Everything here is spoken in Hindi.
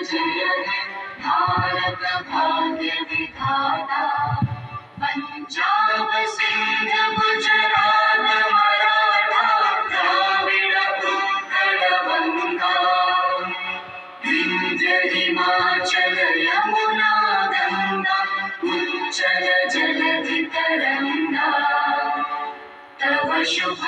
जय हे भारत भाग्य विधाता। पंजाब सिंध गुजरात मराठा द्राविड उत्कल बंगा, विंध्य हिमाचल यमुना गंगा उच्चल जलधि तरंगा। तव शुभ